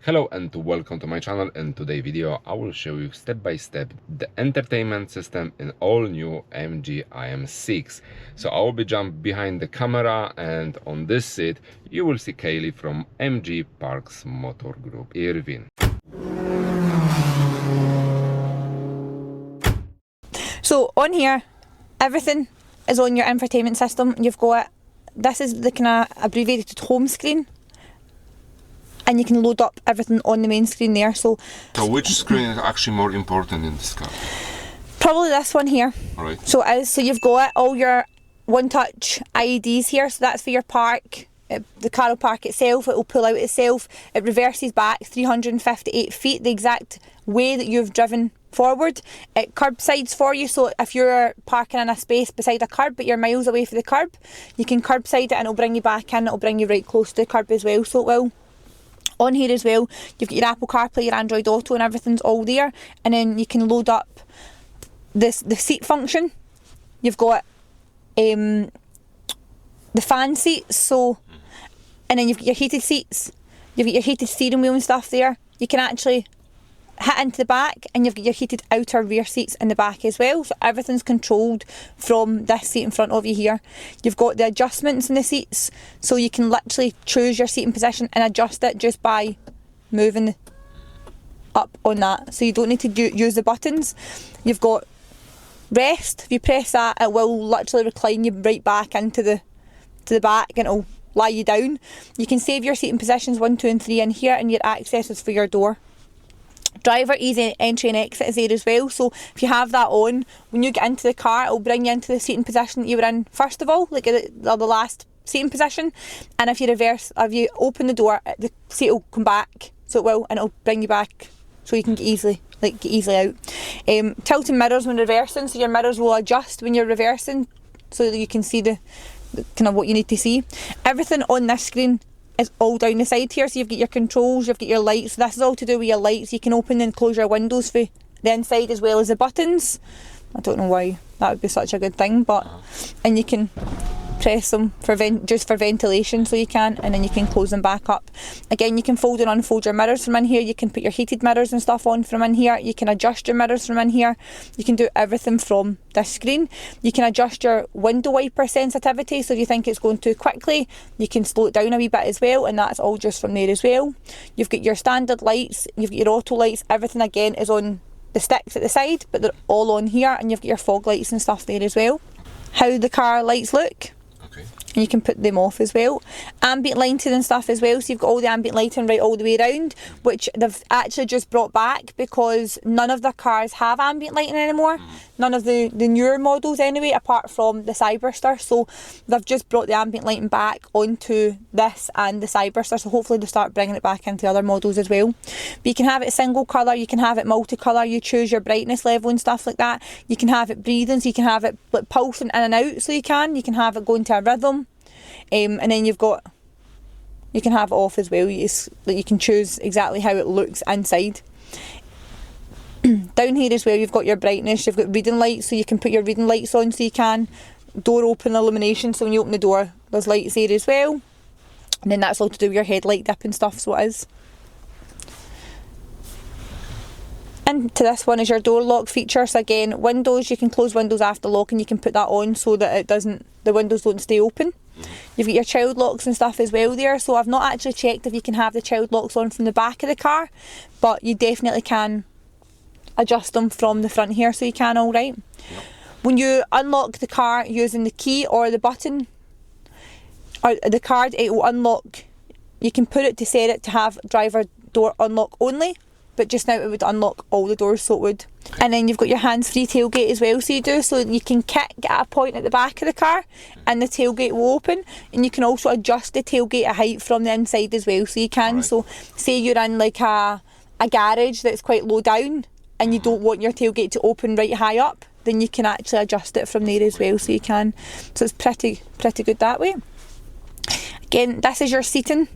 Hello and welcome to my channel. In today's video I will show you step by step the entertainment system in all new AMG iM6. So I will be jump behind the camera, and on this seat you will see Kaylee from MG Parks Motor Group Irvine. So on here, everything is on your infotainment system. You've got, this is the kind of abbreviated home screen, and you can load up everything on the main screen there. So which screen is actually more important in this car? Probably this one here. Alright. So you've got all your one-touch IEDs here. So that's for your park. The car will park itself, it will pull out itself, it reverses back 358 feet, the exact way that you've driven forward. It curbsides for you, so if you're parking in a space beside a curb but you're miles away from the curb, you can curbside it and it'll bring you back in, it'll bring you right close to the curb as well, so it will. On here as well, you've got your Apple CarPlay, your Android Auto, and everything's all there, and then you can load up the seat function. You've got the fan seats, so, and then you've got your heated seats, you've got your heated steering wheel and stuff there. You can actually hit into the back, and you've got your heated outer rear seats in the back as well, so everything's controlled from this seat in front of you here. You've got the adjustments in the seats, so you can literally choose your seating position and adjust it just by moving up on that, so you don't need to use the buttons. You've got rest. If you press that, it will literally recline you right back into the back, and it'll lie you down. You can save your seating positions 1, 2 and 3 in here, and your access is for your door. Driver easy entry and exit is there as well, so if you have that on, when you get into the car, it'll bring you into the seating position that you were in first of all, like the last seating position, and if you open the door, the seat will come back, so it will, and it'll bring you back so you can get easily out. Tilting mirrors when reversing, so your mirrors will adjust when you're reversing so that you can see the kind of what you need to see. Everything on this screen is all down the side here, so you've got your controls, you've got your lights, so this is all to do with your lights. You can open and close your windows for the inside as well as the buttons. I don't know why that would be such a good thing, but, and you can press them for just for ventilation, so you can, and then you can close them back up. Again, you can fold and unfold your mirrors from in here, you can put your heated mirrors and stuff on from in here, you can adjust your mirrors from in here, you can do everything from this screen. You can adjust your window wiper sensitivity, so if you think it's going too quickly, you can slow it down a wee bit as well, and that's all just from there as well. You've got your standard lights, you've got your auto lights, everything again is on the sticks at the side, but they're all on here, and you've got your fog lights and stuff there as well. How the car lights look, and you can put them off as well. Ambient lighting and stuff as well, so you've got all the ambient lighting right all the way around, which they've actually just brought back because none of the cars have ambient lighting anymore. None of the newer models anyway, apart from the Cyberster, so they've just brought the ambient lighting back onto this and the Cyberster, so hopefully they'll start bringing it back into other models as well. But you can have it single colour, you can have it multicolour, you choose your brightness level and stuff like that. You can have it breathing, so you can have it like pulsing in and out, so you can have it going to a rhythm. And then you can have it off as well, you can choose exactly how it looks inside. Down here as well, you've got your brightness, you've got reading lights, so you can put your reading lights on, so you can. Door open illumination, so when you open the door there's lights there as well, and then that's all to do with your headlight dip and stuff, so it is. And to this one is your door lock feature, so again, windows, you can close windows after lock, and you can put that on so that the windows don't stay open. You've got your child locks and stuff as well there, so I've not actually checked if you can have the child locks on from the back of the car, but you definitely can adjust them from the front here, so you can, alright. Yep. When you unlock the car using the key or the button or the card, it will unlock. You can put it to set it to have driver door unlock only, but just now it would unlock all the doors, so it would. And then you've got your hands-free tailgate as well, so you can kick at a point at the back of the car and the tailgate will open, and you can also adjust the tailgate height from the inside as well, so you can. Right. So say you're in like a garage that's quite low down and you don't want your tailgate to open right high up, then you can actually adjust it from there as well, so you can. So it's pretty good that way. Again, this is your seating.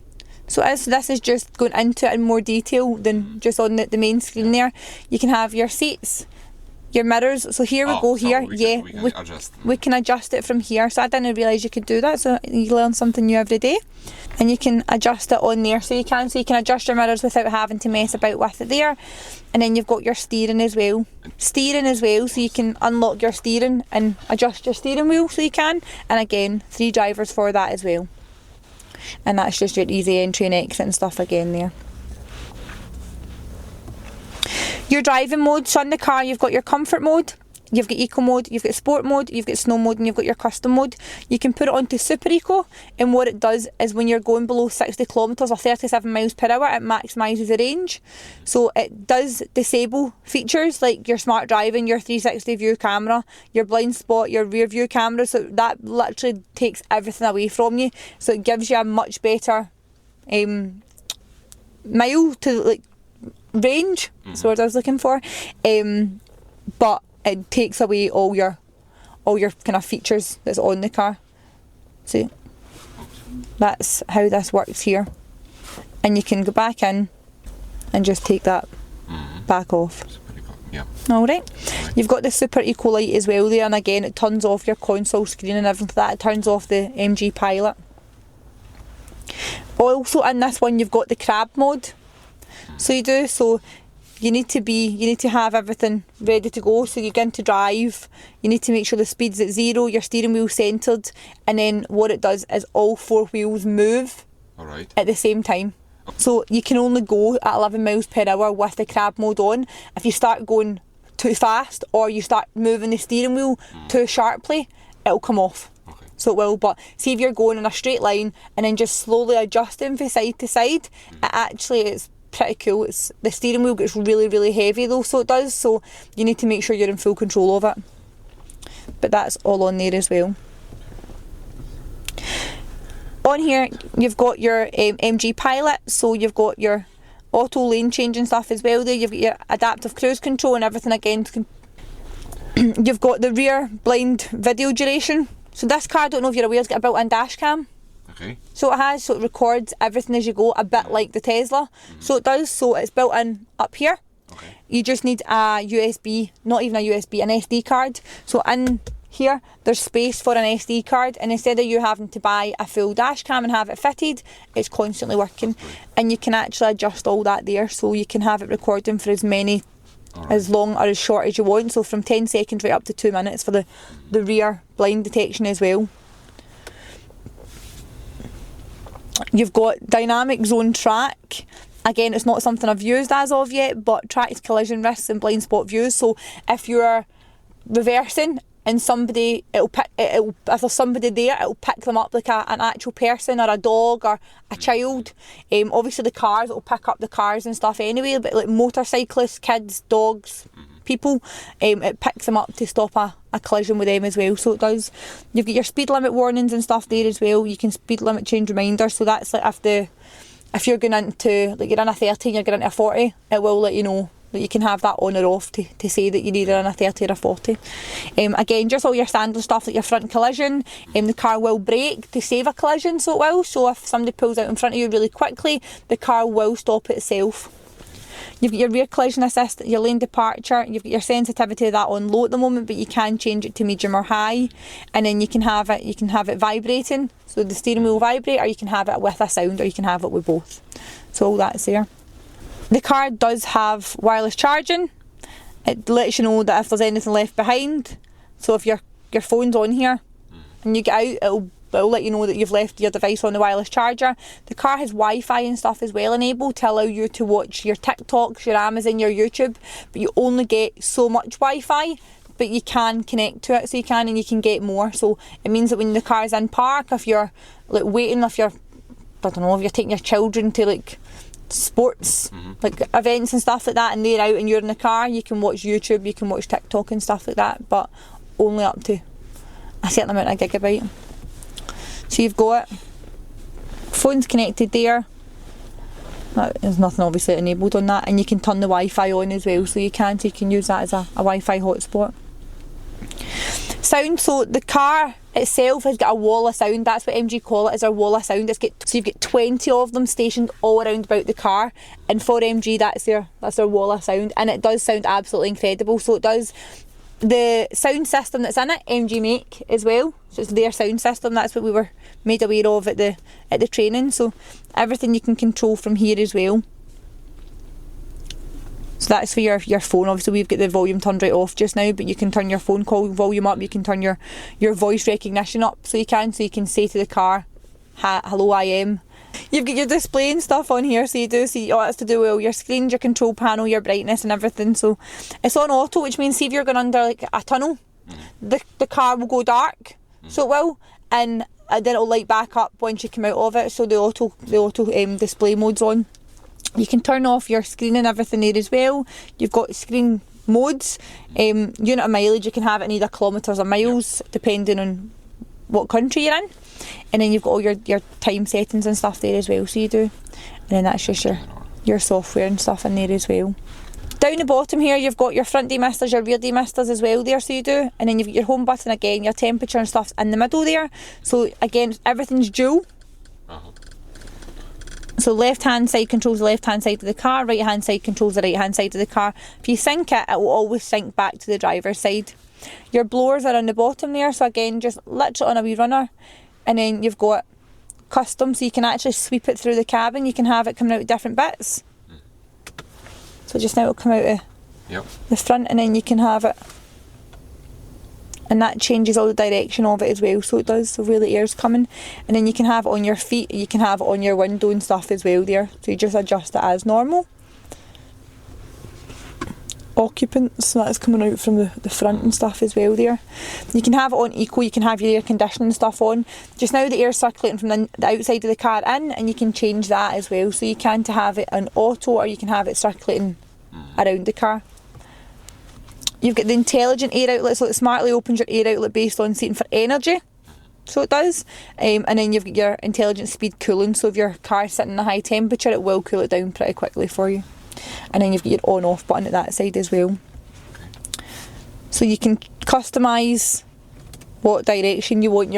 So this is just going into it in more detail than just on the main screen there. You can have your seats, your mirrors. So here we go so here. we can adjust it from here. So I didn't realise you could do that. So you learn something new every day. And you can adjust it on there. So you can adjust your mirrors without having to mess about with it there. And then you've got your steering as well. So you can unlock your steering and adjust your steering wheel so you can. And again, 3 drivers for that as well. And that's just your easy entry and exit and stuff again there. Your driving modes, so in the car you've got your comfort mode, you've got eco mode, you've got sport mode, you've got snow mode, and you've got your custom mode. You can put it onto super eco, and what it does is when you're going below 60 kilometres or 37 miles per hour, it maximises the range. So it does disable features like your smart driving, your 360 view camera, your blind spot, your rear view camera. So that literally takes everything away from you. So it gives you a much better mile to like range. That's what I was looking for. But it takes away all your kind of features that's on the car. So that's how this works here. And you can go back in and just take that back off. Yeah. Alright. You've got the super eco light as well there, and again it turns off your console screen and everything like that. It turns off the MG Pilot. Also in this one you've got the crab mode. So you need to have everything ready to go. So you get into drive, you need to make sure the speed's at 0, your steering wheel centred, and then what it does is all 4 wheels move at the same time. So you can only go at 11 miles per hour with the crab mode on. If you start going too fast or you start moving the steering wheel too sharply, it'll come off. So it will, but see if you're going in a straight line and then just slowly adjusting from side to side, it's pretty cool. The steering wheel gets really, really heavy though, so it does, so you need to make sure you're in full control of it. But that's all on there as well. On here you've got your MG Pilot, so you've got your auto lane changing stuff as well there, you've got your adaptive cruise control and everything again. You've got the rear blind video duration. So this car, I don't know if you're aware, it's got a built-in dash cam. Okay. So it has, so it records everything as you go, a bit like the Tesla. So it does, so it's built in up here. Okay. You just need a USB, not even a USB, an SD card. So in here, there's space for an SD card, and instead of you having to buy a full dash cam and have it fitted, it's constantly working. And you can actually adjust all that there, so you can have it recording for as long or as short as you want. So from 10 seconds right up to 2 minutes for the rear blind detection as well. You've got dynamic zone track. Again, it's not something I've used as of yet, but tracks collision risks and blind spot views. So if you're reversing and if there's somebody there, it'll pick them up like an actual person or a dog or a child. Obviously the cars, it'll pick up the cars and stuff anyway, but like motorcyclists, kids, dogs, people, it picks them up to stop a collision with them as well. So it does. You've got your speed limit warnings and stuff there as well. You can speed limit change reminders, so that's like if you're going into, like you're in a 30 and you're going into a 40, it will let you know that you can have that on or off to say that you're either in a 30 or a 40. Again, just all your standard stuff like your front collision. The car will brake to save a collision, so it will. So if somebody pulls out in front of you really quickly, the car will stop itself. You've got your rear collision assist, your lane departure, you've got your sensitivity of that on low at the moment, but you can change it to medium or high, and then you can have it vibrating, so the steering wheel will vibrate, or you can have it with a sound, or you can have it with both. So all that's there. The car does have wireless charging. It lets you know that if there's anything left behind, so if your phone's on here and you get out, it'll let you know that you've left your device on the wireless charger. The car has Wi-Fi and stuff as well enabled to allow you to watch your TikToks, your Amazon, your YouTube, but you only get so much Wi-Fi, but you can connect to it, so you can get more. So it means that when the car's in park, if you're like waiting, if you're taking your children to like sports like events and stuff like that, and they're out and you're in the car, you can watch YouTube, you can watch TikTok and stuff like that, but only up to a certain amount of gigabyte. So you've got phones connected there. There's nothing obviously enabled on that, and you can turn the Wi-Fi on as well, so you can use that as a Wi-Fi hotspot. Sound, so the car itself has got a wall of sound. That's what MG call it, is a wall of sound. So you've got 20 of them stationed all around about the car, and for MG that's their wall of sound, and it does sound absolutely incredible. So it does. The sound system that's in it, MG make as well. So it's their sound system. That's what we were made aware of at the training. So everything you can control from here as well. So that's for your phone. Obviously we've got the volume turned right off just now, but you can turn your phone call volume up. You can turn your voice recognition up, so you can say to the car, hello, I am. You've got your display and stuff on here, so you do see all that's to do with your screen, your control panel, your brightness and everything. So it's on auto, which means see if you're going under like a tunnel, the car will go dark, so it will, and then it'll light back up once you come out of it. So the auto display mode's on. You can turn off your screen and everything there as well. You've got screen modes, unit of mileage. You can have it in either kilometres or miles, depending on what country you're in. And then you've got all your time settings and stuff there as well, so you do. And then that's just your software and stuff in there as well. Down the bottom here you've got your front demisters, your rear demisters as well there, so you do. And then you've got your home button again, your temperature and stuff's in the middle there. So again, everything's dual. So left hand side controls the left hand side of the car, right hand side controls the right hand side of the car. If you sync it, it will always sync back to the driver's side. Your blowers are on the bottom there, so again just literally on a wee runner. And then you've got custom, so you can actually sweep it through the cabin. You can have it coming out of different bits. So just now it'll come out of the front, and then you can have it, and that changes all the direction of it as well, so it does, so where the air's coming. And then you can have it on your feet, you can have it on your window and stuff as well there, so you just adjust it as normal. Occupants, so that's coming out from the front and stuff as well there. You can have it on eco, you can have your air conditioning stuff on. Just now the air's circulating from the outside of the car in, and you can change that as well, so you can have it on auto, or you can have it circulating around the car. You've got the intelligent air outlet, so it smartly opens your air outlet based on setting for energy, so it does. And then you've got your intelligent speed cooling, so if your car's sitting in a high temperature it will cool it down pretty quickly for you. And then you've got your on off button at that side as well. So you can customise what direction you want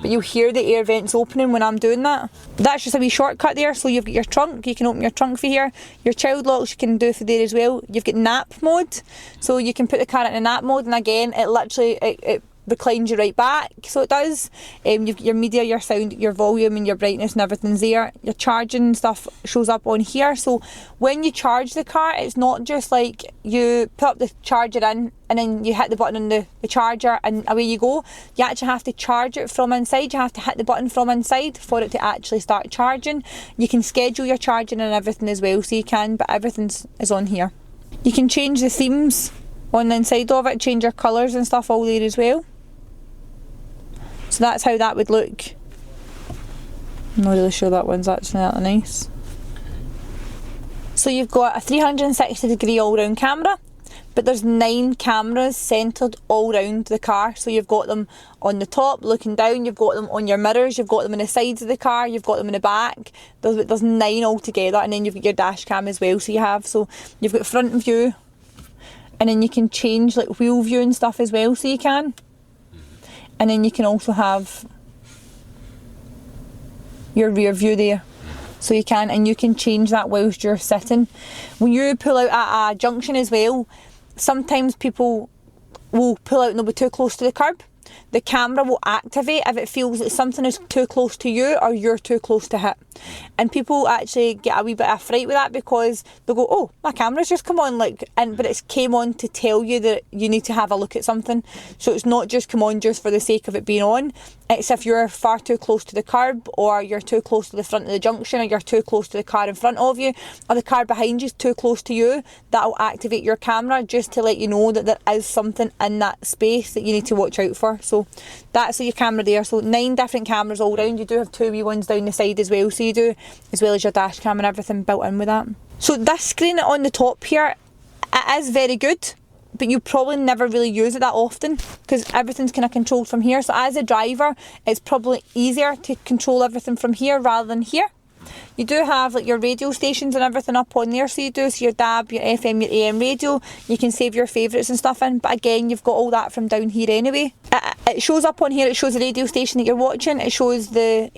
but you'll hear the air vents opening when I'm doing that. That's just a wee shortcut there. So you've got your trunk, you can open your trunk for here. Your child locks you can do for there as well. You've got nap mode, so you can put the car in a nap mode, and again it literally it reclines you right back, so it does. You've got your media, your sound, your volume and your brightness and everything's there. Your charging stuff shows up on here, so when you charge the car it's not just like you put up the charger in and then you hit the button on the charger and away you go. You actually have to charge it from inside. You have to hit the button from inside for it to actually start charging. You can schedule your charging and everything as well, so you can, but everything is on here. You can change the themes on the inside of it, change your colours and stuff all there as well. So that's how that would look. I'm not really sure that one's actually that nice. So you've got a 360 degree all round camera, but there's 9 cameras centred all round the car. So you've got them on the top looking down, you've got them on your mirrors, you've got them on the sides of the car, you've got them in the back. There's 9 altogether, and then you've got your dash cam as well. So you've got front view, and then you can change like wheel view and stuff as well, so you can. And then you can also have your rear view there, so you can, and you can change that whilst you're sitting. When you pull out at a junction as well, sometimes people will pull out and they'll be too close to the curb. The camera will activate if it feels that something is too close to you or you're too close to hit. And people actually get a wee bit of fright with that, because they'll go, oh, my camera's just come on, but it's came on to tell you that you need to have a look at something. So it's not just come on just for the sake of it being on. It's if you're far too close to the curb, or you're too close to the front of the junction, or you're too close to the car in front of you, or the car behind you is too close to you, that'll activate your camera just to let you know that there is something in that space that you need to watch out for. So that's your camera there. So 9 different cameras all round. You do have 2 wee ones down the side as well, so you do, as well as your dash cam and everything built in with that. So this screen on the top here, it is very good, but you probably never really use it that often because everything's kind of controlled from here. So as a driver, it's probably easier to control everything from here rather than here. You do have like your radio stations and everything up on there, so you do, so your DAB, your FM, your AM radio, you can save your favourites and stuff in, but again you've got all that from down here anyway. It it shows up on here, it shows the radio station that you're watching, it shows the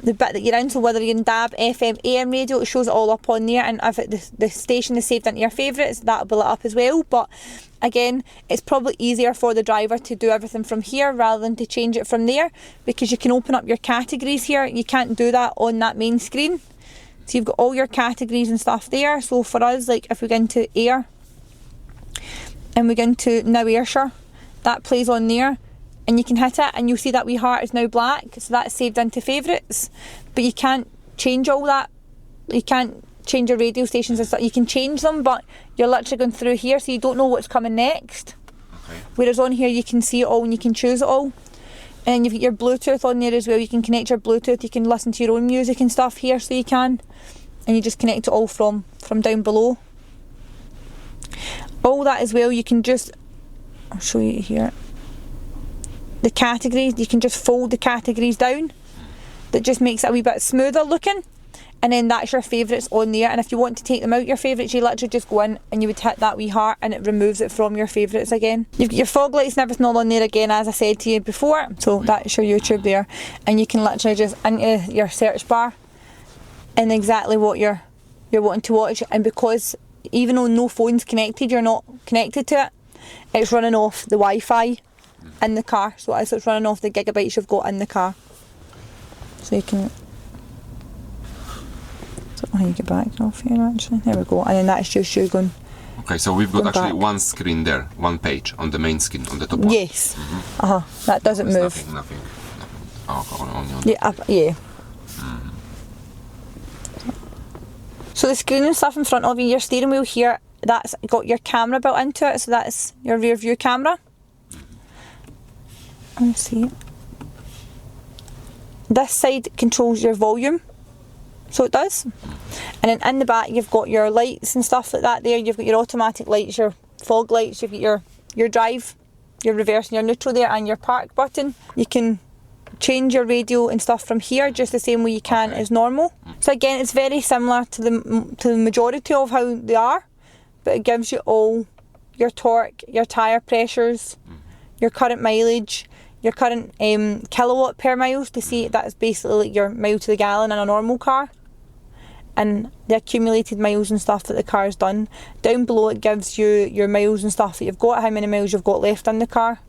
bit that you're in, so whether you're in DAB, FM, AM radio, it shows it all up on there, and if the station is saved into your favourites, that'll be lit up as well. But again, it's probably easier for the driver to do everything from here rather than to change it from there, because you can open up your categories here. You can't do that on that main screen. So you've got all your categories and stuff there. So for us, like if we go into air and we go into now Ayrshire, that plays on there, and you can hit it and you'll see that wee heart is now black, so that's saved into favourites. But you can't change all that. You can't change your radio stations and stuff. You can change them, but you're literally going through here, so you don't know what's coming next. Okay. Whereas on here you can see it all and you can choose it all. And you've got your Bluetooth on there as well. You can connect your Bluetooth, you can listen to your own music and stuff here, so you can. And you just connect it all from down below. All that as well, you can just, I'll show you here. The categories, you can just fold the categories down. That just makes it a wee bit smoother looking. And then that's your favourites on there, and if you want to take them out your favourites, you literally just go in and you would hit that wee heart and it removes it from your favourites again. You've got your fog lights and everything all on there again, as I said to you before, so that's your YouTube there, and you can literally just into your search bar and exactly what you're wanting to watch. And because even though no phone's connected, you're not connected to it, it's running off the Wi-Fi in the car, so it's running off the gigabytes you've got in the car. So you can, oh, you get back off here actually. There we go, and then that's just you going. Okay, so we've got actually back. one screen there, one page on the main screen, on the top one. Yes. That doesn't There's move. Nothing. Oh, only on Yeah, yeah. So the screen and stuff in front of you, your steering wheel here, that's got your camera built into it, so that's your rear view camera. Let's see. This side controls your volume, so it does. And then in the back you've got your lights and stuff like that there. You've got your automatic lights, your fog lights, you've got your drive, your reverse and your neutral there, and your park button. You can change your radio and stuff from here just the same way you can as normal. So again, it's very similar to the majority of how they are, but it gives you all your torque, your tyre pressures, your current mileage, your current kilowatt per miles, to see that's basically like your mile to the gallon in a normal car, and the accumulated miles and stuff that the car's done. Down below it gives you your miles and stuff that you've got, how many miles you've got left in the car,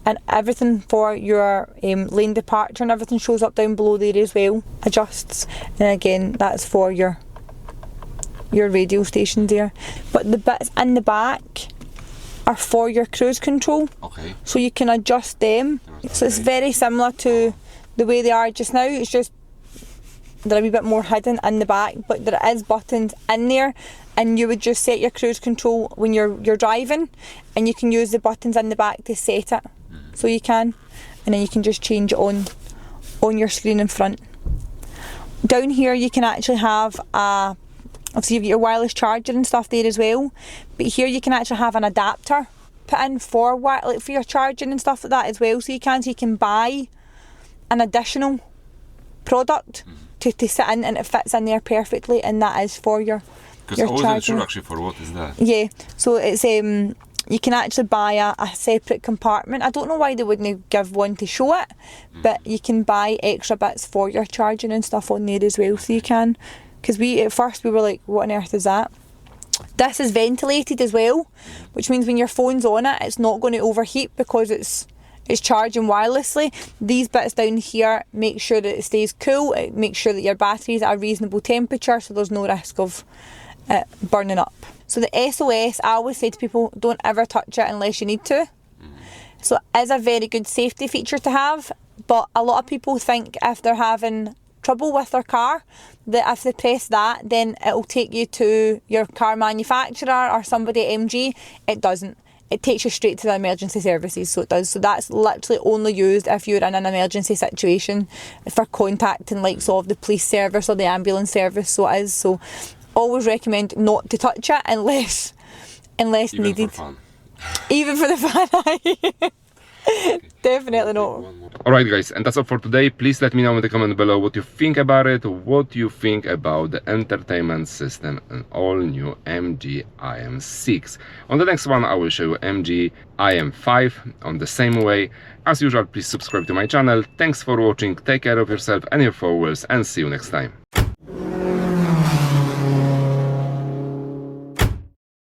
and everything for your lane departure and everything shows up down below there as well, adjusts. And again, that's for your radio station there. But the bits in the back are for your cruise control, Okay. so you can adjust them. So it's very similar to the way they are just now, it's just they're a wee bit more hidden in the back, but there is buttons in there, and you would just set your cruise control when you're driving, and you can use the buttons in the back to set it. So you can, and then you can just change it on your screen in front. Down here you can actually have obviously you've got your wireless charger and stuff there as well, but here you can actually have an adapter put in for your charging and stuff like that as well, so you can buy an additional product to sit in, and it fits in there perfectly, and that is for your Because I wasn't charging. sure actually for what is that. Yeah, so it's you can actually buy a separate compartment. I don't know why they wouldn't give one to show it, but you can buy extra bits for your charging and stuff on there as well, so you can. Because at first we were like, what on earth is that? This is ventilated as well, which means when your phone's on it, it's not going to overheat because it's charging wirelessly. These bits down here make sure that it stays cool, it makes sure that your battery's at a reasonable temperature, so there's no risk of it burning up. So the SOS, I always say to people, don't ever touch it unless you need to. So it is a very good safety feature to have, but a lot of people think if they're having trouble with their car, that if they press that, then it'll take you to your car manufacturer or somebody at MG. It doesn't. It takes you straight to the emergency services, so it does. So that's literally only used if you're in an emergency situation for contacting like of the police service or the ambulance service, so it is. So always recommend not to touch it unless Even needed. for fun. Even for the fun. Okay. Definitely not. One more. Alright guys, and that's all for today. Please let me know in the comment below what you think about it, what you think about the entertainment system and all new MG iM6. On the next one I will show you MG iM5 on the same way. As usual, please subscribe to my channel. Thanks for watching, take care of yourself and your followers, and see you next time.